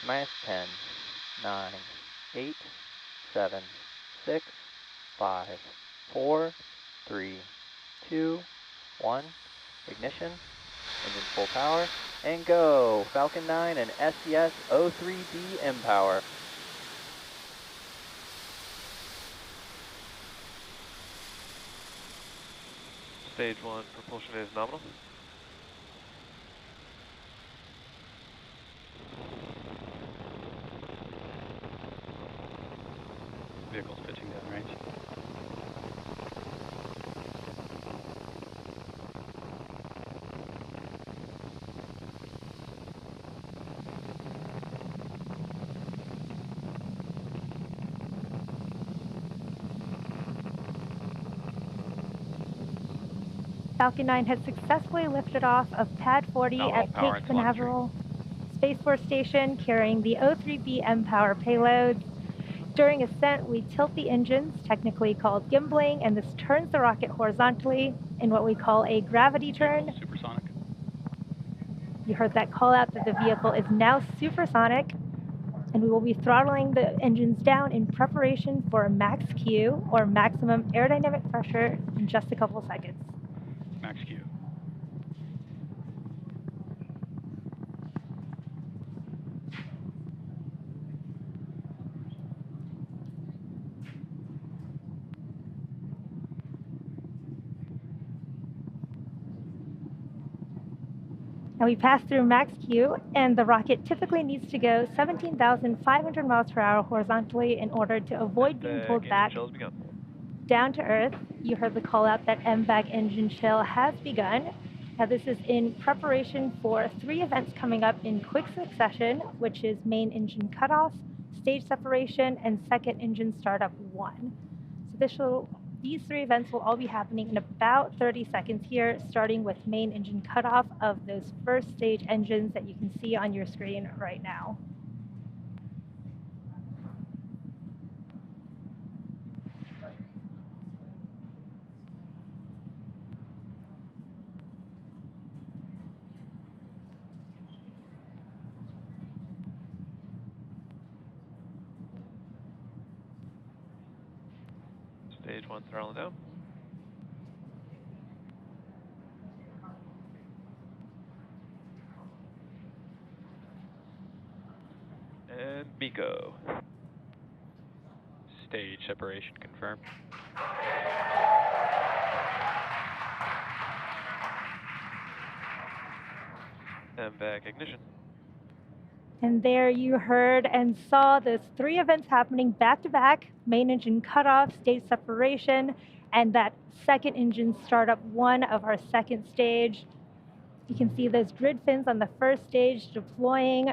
minus 10, 9, 8, 7, 6, 5, 4, 3, 2, 1. Ignition, engine full power, and go! Falcon 9 and SES O3b mPOWER. Stage 1 propulsion is nominal. Vehicle's pitching downrange. Falcon 9 has successfully lifted off of Pad 40 at Cape Canaveral Space Force Station, carrying the O3b mPOWER payloads. During ascent, we tilt the engines, technically called gimbling, and this turns the rocket horizontally in what we call a gravity turn. Supersonic. You heard that call out that the vehicle is now supersonic, and we will be throttling the engines down in preparation for max Q, or maximum aerodynamic pressure, in just a couple seconds. Max Q. Now we pass through max Q, and the rocket typically needs to go 17,500 miles per hour horizontally in order to avoid being pulled back down to Earth. You heard the call out that MVAC engine chill has begun. Now this is in preparation for 3 events coming up in quick succession, which is main engine cutoff, stage separation, and second engine startup 1. So these 3 events will all be happening in about 30 seconds here, starting with main engine cutoff of those first stage engines that you can see on your screen right now. Stage 1 throttling down. And Miko. Stage separation confirmed. MVAC ignition. And there you heard and saw those 3 events happening back to back: main engine cutoff, stage separation, and that second engine startup 1 of our second stage. You can see those grid fins on the first stage deploying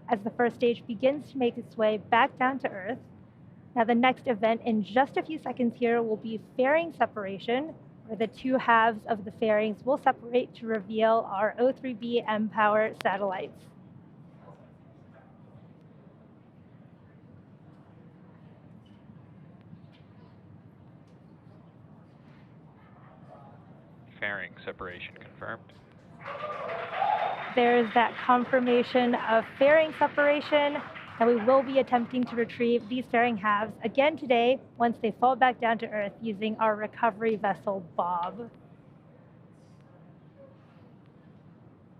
as the first stage begins to make its way back down to Earth. Now the next event in just a few seconds here will be fairing separation, where the 2 halves of the fairings will separate to reveal our O3b mPOWER satellites. Fairing separation confirmed. There's that confirmation of fairing separation, and we will be attempting to retrieve these fairing halves again today once they fall back down to Earth using our recovery vessel, Bob.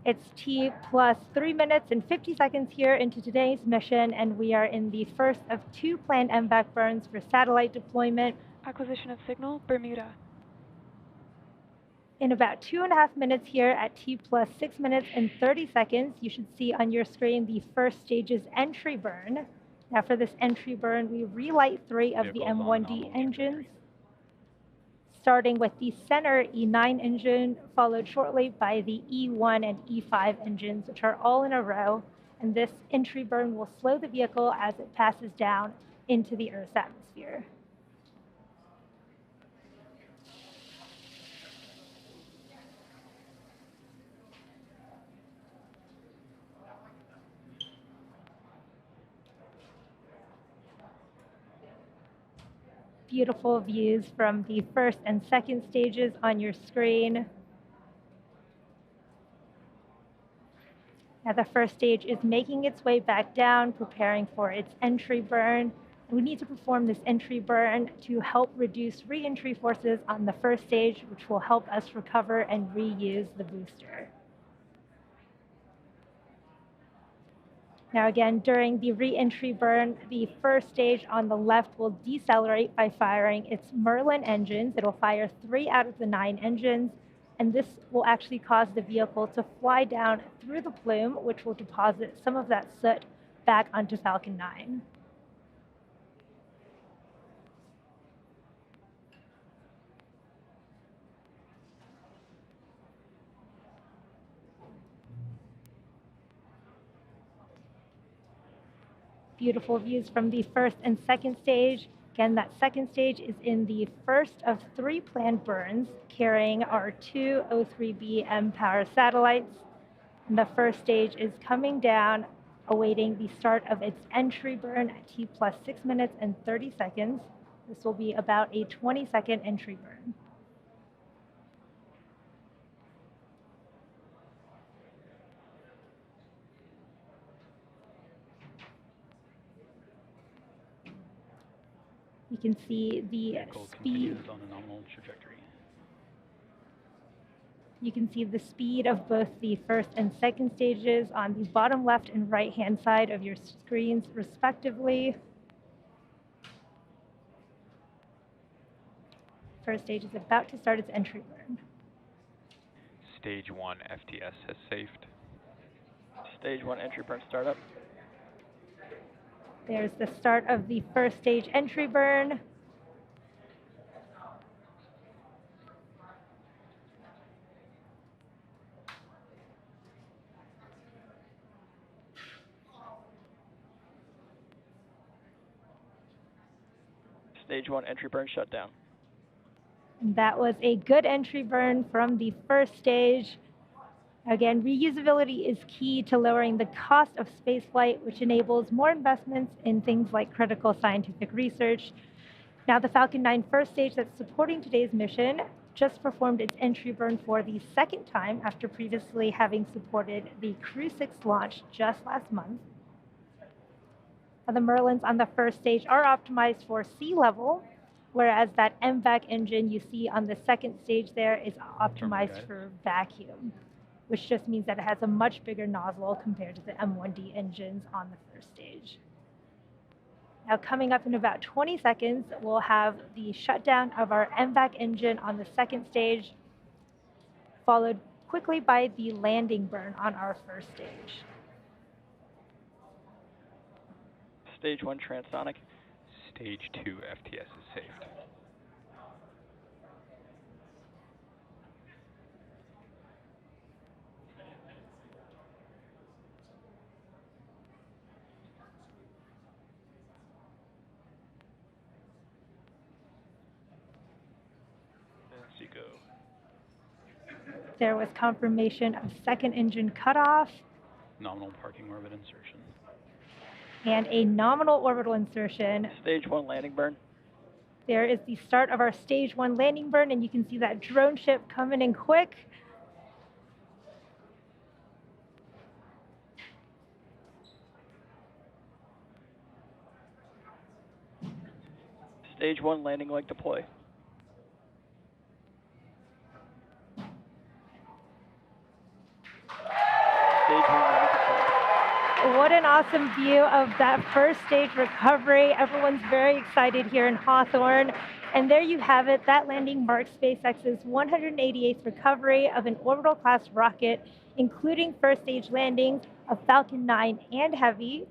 It's T plus 3 minutes and 50 seconds here into today's mission, and we are in the first of 2 planned MVAC burns for satellite deployment. Acquisition of signal, Bermuda. In about 2.5 minutes here at T plus 6 minutes and 30 seconds, you should see on your screen the first stage's entry burn. Now for this entry burn, we relight 3 of the M1D engines, starting with the center E9 engine, followed shortly by the E1 and E5 engines, which are all in a row. And this entry burn will slow the vehicle as it passes down into the Earth's atmosphere. Beautiful views from the first and second stages on your screen. Now Now the first stage is making its way back down, preparing for its entry burn. And we need to perform this entry burn to help reduce re-entry forces on the first stage, which will help us recover and reuse the booster. Now again, during the re-entry burn, the first stage on the left will decelerate by firing its Merlin engines. It'll fire 3 out of the 9 engines, and this will actually cause the vehicle to fly down through the plume, which will deposit some of that soot back onto Falcon 9. Beautiful views from the first and second stage. Again, that second stage is in the first of 3 planned burns, carrying our 2 O3b mPOWER satellites. And the first stage is coming down, awaiting the start of its entry burn at T plus 6 minutes and 30 seconds. This will be about a 20-second entry burn. You can see the speed. On a nominal trajectory. You can see the speed of both the first and second stages on the bottom left and right-hand side of your screens, respectively. First stage is about to start its entry burn. Stage 1 FTS has safed. Stage 1 entry burn startup. There's the start of the first stage entry burn. Stage 1 entry burn shutdown. That was a good entry burn from the first stage. Again, reusability is key to lowering the cost of spaceflight, which enables more investments in things like critical scientific research. Now, the Falcon 9 first stage that's supporting today's mission just performed its entry burn for the second time after previously having supported the Crew 6 launch just last month. Now, the Merlins on the first stage are optimized for sea level, whereas that MVAC engine you see on the second stage there is optimized for vacuum, which just means that it has a much bigger nozzle compared to the M1D engines on the first stage. Now, coming up in about 20 seconds, we'll have the shutdown of our MVAC engine on the second stage, followed quickly by the landing burn on our first stage. Stage 1 transonic. Stage 2 FTS is saved. There was confirmation of second engine cutoff. Nominal parking orbit insertion. And a nominal orbital insertion. Stage 1 landing burn. There is the start of our stage 1 landing burn, and you can see that drone ship coming in quick. Stage 1 landing leg deploy. Stage 1 landing confirmed. What an awesome view of that first stage recovery. Everyone's very excited here in Hawthorne. And there you have it. That landing marks SpaceX's 188th recovery of an orbital class rocket, including first stage landings of Falcon 9 and Heavy.